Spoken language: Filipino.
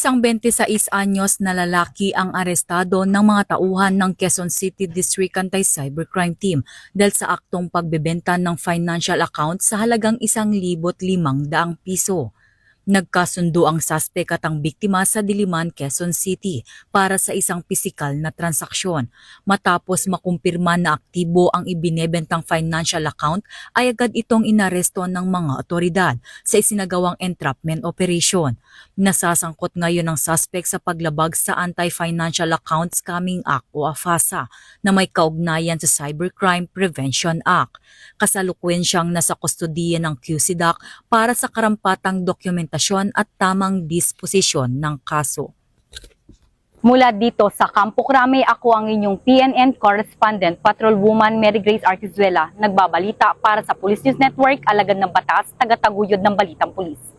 Isang 26 anyos na lalaki ang arestado ng mga tauhan ng Quezon City District Anti-Cybercrime Team dahil sa aktong pagbebenta ng financial account sa halagang 1,500 piso. Nagkasundo ang suspect at ang biktima sa Diliman, Quezon City para sa isang pisikal na transaksyon. Matapos makumpirma na aktibo ang ibinebentang financial account ay agad itong inaresto ng mga otoridad sa isinagawang entrapment operation. Nasasangkot ngayon ang suspect sa paglabag sa Anti-Financial Account Scamming Act o AFASA na may kaugnayan sa Cybercrime Prevention Act. Kasalukuyan siyang nasa kustodiya ng QCDAC para sa karampatang dokumentasyon at tamang disposisyon ng kaso. Mula dito sa Campo Crame, ako ang inyong PNN correspondent, Patrolwoman Mary Grace Artizuela, nagbabalita para sa Police News Network, alagad ng batas, tagataguyod ng Balitang Pulis.